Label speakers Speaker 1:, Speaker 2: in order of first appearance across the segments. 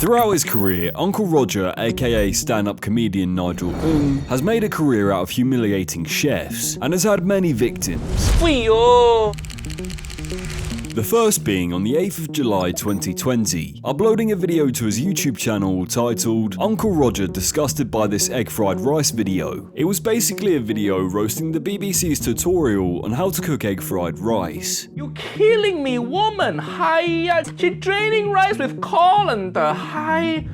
Speaker 1: Throughout his career, Uncle Roger, aka stand-up comedian Nigel Ng, has made a career out of humiliating chefs and has had many victims. The first being on the 8th of July 2020, uploading a video to his YouTube channel titled Uncle Roger Disgusted by This Egg Fried Rice Video. It was basically a video roasting the BBC's tutorial on how to cook egg fried rice.
Speaker 2: You killing me, woman! Hiya! She draining rice with colander. Hiya!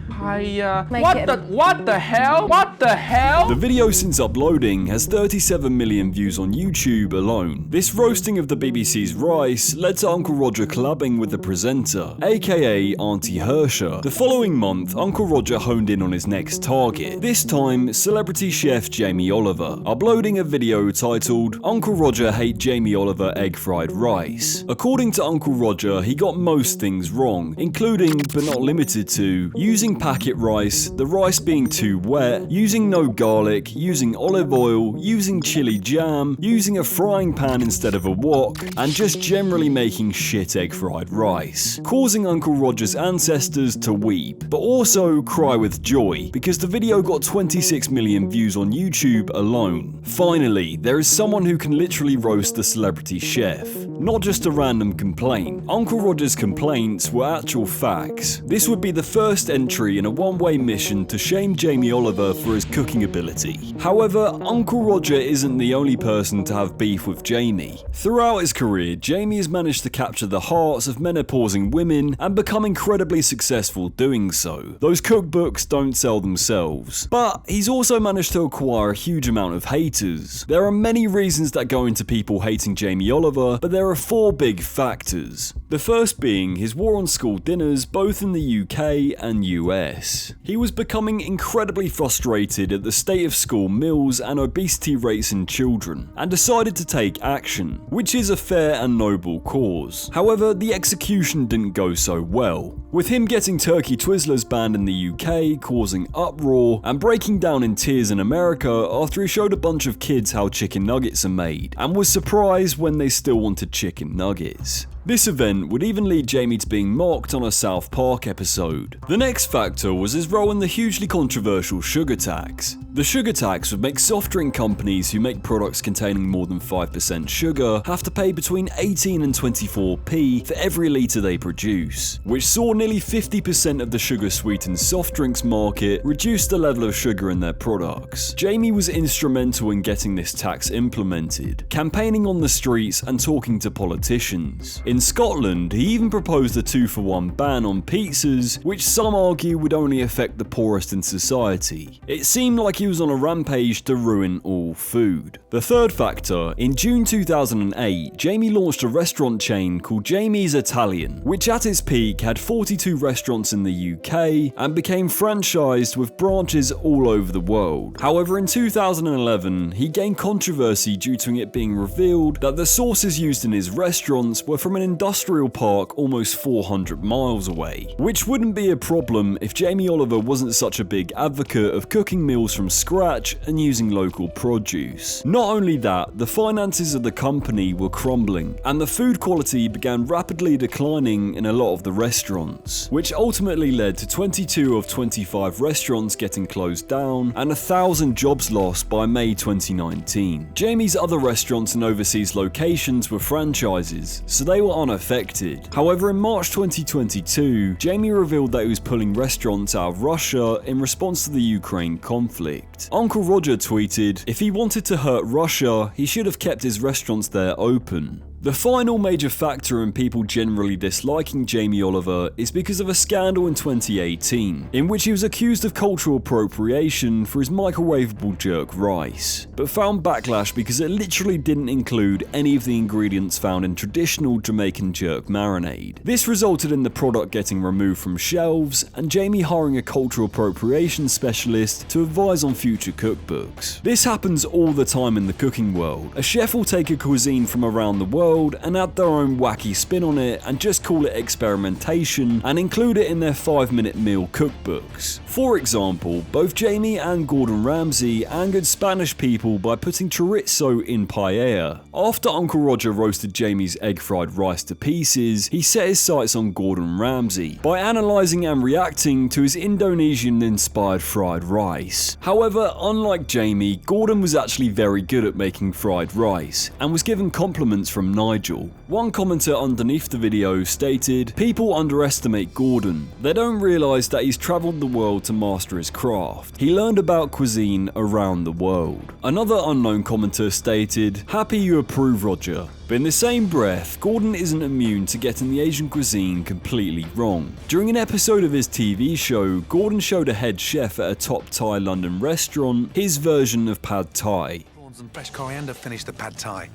Speaker 2: What the hell? What the hell?
Speaker 1: The video since uploading has 37 million views on YouTube alone. This roasting of the BBC's rice led to Uncle Roger collabing with the presenter, aka Auntie Hersher. The following month, Uncle Roger honed in on his next target, this time celebrity chef Jamie Oliver, uploading a video titled Uncle Roger Hate Jamie Oliver Egg Fried Rice. According to Uncle Roger, he got most things wrong, including, but not limited to, using packet rice, the rice being too wet, using no garlic, using olive oil, using chili jam, using a frying pan instead of a wok, and just generally making shit egg fried rice, causing Uncle Roger's ancestors to weep, but also cry with joy, because the video got 26 million views on YouTube alone. Finally, there is someone who can literally roast the celebrity chef, not just a random complaint. Uncle Roger's complaints were actual facts. This would be the first entry in a one-way mission to shame Jamie Oliver for his cooking ability. However, Uncle Roger isn't the only person to have beef with Jamie. Throughout his career, Jamie has managed to capture the hearts of menopausing women and become incredibly successful doing so. Those cookbooks don't sell themselves. But he's also managed to acquire a huge amount of haters. There are many reasons that go into people hating Jamie Oliver, but there are 4 big factors. The first being his war on school dinners both in the UK and US. He was becoming incredibly frustrated at the state of school meals and obesity rates in children, and decided to take action, which is a fair and noble cause. However, the execution didn't go so well, with him getting turkey Twizzlers banned in the UK, causing uproar, and breaking down in tears in America after he showed a bunch of kids how chicken nuggets are made, and was surprised when they still wanted chicken nuggets. This event would even lead Jamie to being mocked on a South Park episode. The next factor was his role in the hugely controversial sugar tax. The sugar tax would make soft drink companies who make products containing more than 5% sugar have to pay between 18 and 24p for every litre they produce, which saw nearly 50% of the sugar-sweetened soft drinks market reduce the level of sugar in their products. Jamie was instrumental in getting this tax implemented, campaigning on the streets and talking to politicians. In Scotland, he even proposed a 2-for-1 ban on pizzas, which some argue would only affect the poorest in society. It seemed like he was on a rampage to ruin all food. The third factor, in June 2008, Jamie launched a restaurant chain called Jamie's Italian, which at its peak had 42 restaurants in the UK and became franchised with branches all over the world. However, in 2011, he gained controversy due to it being revealed that the sauces used in his restaurants were from an industrial park almost 400 miles away, which wouldn't be a problem if Jamie Oliver wasn't such a big advocate of cooking meals from scratch and using local produce. Not only that, the finances of the company were crumbling, and the food quality began rapidly declining in a lot of the restaurants, which ultimately led to 22 of 25 restaurants getting closed down and 1,000 jobs lost by May 2019. Jamie's other restaurants and overseas locations were franchises, so they were unaffected. However, in March 2022, Jamie revealed that he was pulling restaurants out of Russia in response to the Ukraine conflict. Uncle Roger tweeted, "If he wanted to hurt Russia, he should have kept his restaurants there open." The final major factor in people generally disliking Jamie Oliver is because of a scandal in 2018, in which he was accused of cultural appropriation for his microwavable jerk rice, but found backlash because it literally didn't include any of the ingredients found in traditional Jamaican jerk marinade. This resulted in the product getting removed from shelves, and Jamie hiring a cultural appropriation specialist to advise on future cookbooks. This happens all the time in the cooking world. A chef will take a cuisine from around the world world and add their own wacky spin on it and just call it experimentation and include it in their 5-minute meal cookbooks. For example, both Jamie and Gordon Ramsay angered Spanish people by putting chorizo in paella. After Uncle Roger roasted Jamie's egg fried rice to pieces, he set his sights on Gordon Ramsay by analysing and reacting to his Indonesian-inspired fried rice. However, unlike Jamie, Gordon was actually very good at making fried rice and was given compliments from Nigel. One commenter underneath the video stated, "People underestimate Gordon. They don't realise that he's travelled the world to master his craft. He learned about cuisine around the world." Another unknown commenter stated, "Happy you approve, Roger." But in the same breath, Gordon isn't immune to getting the Asian cuisine completely wrong. During an episode of his TV show, Gordon showed a head chef at a top Thai London restaurant his version of pad thai.
Speaker 3: Prawns and fresh coriander finish the pad thai.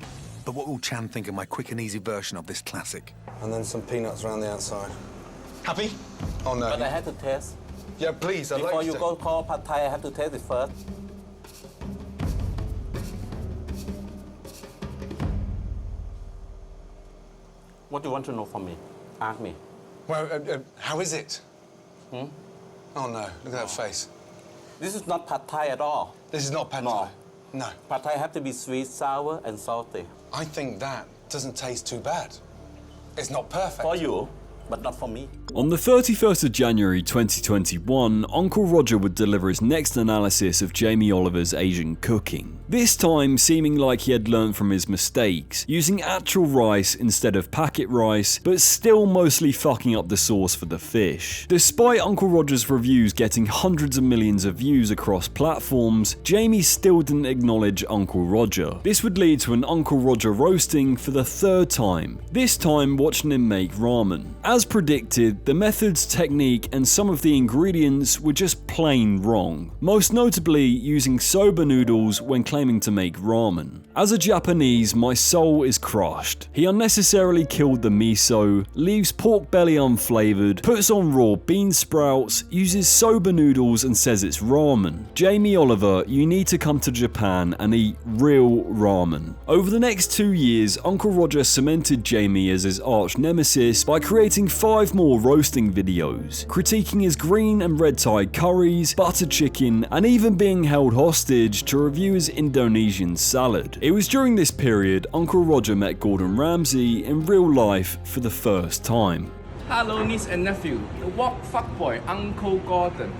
Speaker 3: But what will Chan think of my quick and easy version of this classic?
Speaker 4: And then some peanuts around the outside.
Speaker 5: Happy?
Speaker 4: Oh no.
Speaker 6: But I had to taste.
Speaker 5: Yeah, please, I'd
Speaker 6: Before
Speaker 5: like
Speaker 6: you
Speaker 5: to.
Speaker 6: go call pad thai, I have to taste it first. What do you want to know from me? Ask me.
Speaker 4: Well, how is it? Oh no, look at that face.
Speaker 6: This is not pad thai at all.
Speaker 4: This is not pad
Speaker 6: No.
Speaker 4: thai. No.
Speaker 6: Pad thai have to be sweet, sour, and salty.
Speaker 4: I think that doesn't taste too bad. It's not perfect.
Speaker 6: For you, but not for me.
Speaker 1: On the 31st of January 2021, Uncle Roger would deliver his next analysis of Jamie Oliver's Asian cooking. This time seeming like he had learned from his mistakes, using actual rice instead of packet rice, but still mostly fucking up the sauce for the fish. Despite Uncle Roger's reviews getting hundreds of millions of views across platforms, Jamie still didn't acknowledge Uncle Roger. This would lead to an Uncle Roger roasting for the third time, this time watching him make ramen. As predicted, the methods, technique, and some of the ingredients were just plain wrong, most notably using soba noodles when claiming to make ramen. As a Japanese, my soul is crushed. He unnecessarily killed the miso, leaves pork belly unflavoured, puts on raw bean sprouts, uses soba noodles and says it's ramen. Jamie Oliver, you need to come to Japan and eat real ramen. Over the next 2 years, Uncle Roger cemented Jamie as his arch nemesis by creating 5 more roasting videos, critiquing his green and red Thai curries, butter chicken, and even being held hostage to review his Indonesian salad. It was during this period Uncle Roger met Gordon Ramsay in real life for the first time.
Speaker 2: Hello, niece and nephew. The walk fuckboy, Uncle Gordon.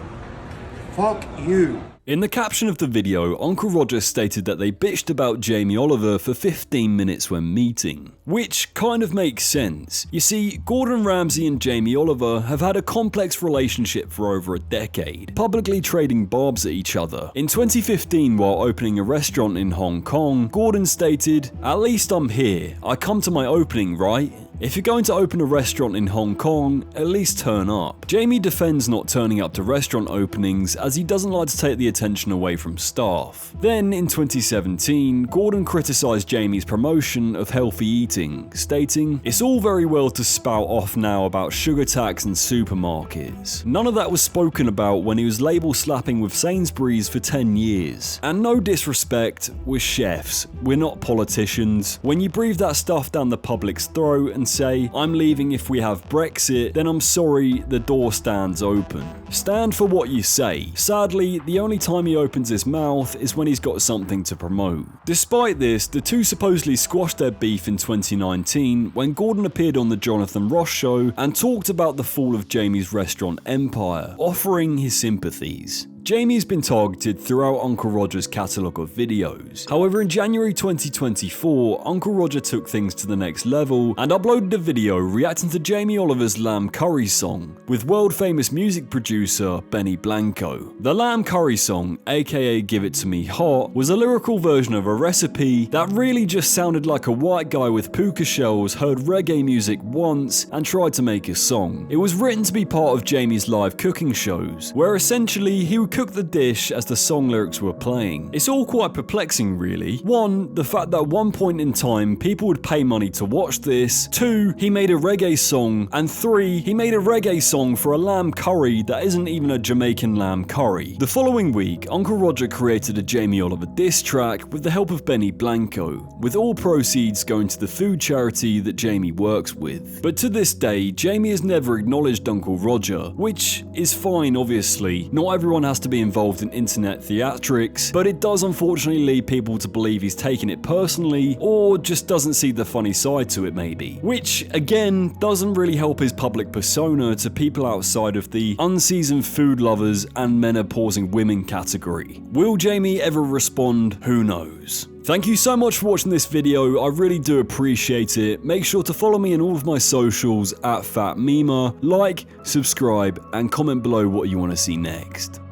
Speaker 5: Fuck you.
Speaker 1: In the caption of the video, Uncle Roger stated that they bitched about Jamie Oliver for 15 minutes when meeting. Which kind of makes sense. You see, Gordon Ramsay and Jamie Oliver have had a complex relationship for over a decade, publicly trading barbs at each other. In 2015, while opening a restaurant in Hong Kong, Gordon stated, "At least I'm here. I come to my opening, right? If you're going to open a restaurant in Hong Kong, at least turn up." Jamie defends not turning up to restaurant openings as he doesn't like to take the attention away from staff. Then in 2017, Gordon criticised Jamie's promotion of healthy eating, stating, "It's all very well to spout off now about sugar tax and supermarkets. None of that was spoken about when he was label slapping with Sainsbury's for 10 years. And no disrespect, we're chefs, we're not politicians. When you breathe that stuff down the public's throat and say, 'I'm leaving if we have Brexit,' then I'm sorry, the door stands open. Stand for what you say." Sadly, the only time he opens his mouth is when he's got something to promote. Despite this, the two supposedly squashed their beef in 2019 when Gordon appeared on the Jonathan Ross show and talked about the fall of Jamie's restaurant empire, offering his sympathies. Jamie's been targeted throughout Uncle Roger's catalogue of videos. However, in January 2024, Uncle Roger took things to the next level and uploaded a video reacting to Jamie Oliver's lamb curry song with world-famous music producer Benny Blanco. The lamb curry song, aka Give It To Me Hot, was a lyrical version of a recipe that really just sounded like a white guy with puka shells heard reggae music once and tried to make a song. It was written to be part of Jamie's live cooking shows, where essentially he would cook the dish as the song lyrics were playing. It's all quite perplexing really. 1, the fact that at one point in time people would pay money to watch this. 2, he made a reggae song. And 3, he made a reggae song for a lamb curry that isn't even a Jamaican lamb curry. The following week, Uncle Roger created a Jamie Oliver diss track with the help of Benny Blanco, with all proceeds going to the food charity that Jamie works with. But to this day, Jamie has never acknowledged Uncle Roger, which is fine obviously. Not everyone has to be involved in internet theatrics, but it does unfortunately lead people to believe he's taking it personally, or just doesn't see the funny side to it maybe. Which, again, doesn't really help his public persona to people outside of the unseasoned food lovers and menopausing women category. Will Jamie ever respond? Who knows? Thank you so much for watching this video, I really do appreciate it. Make sure to follow me on all of my socials at Phat Mima, like, subscribe, and comment below what you want to see next.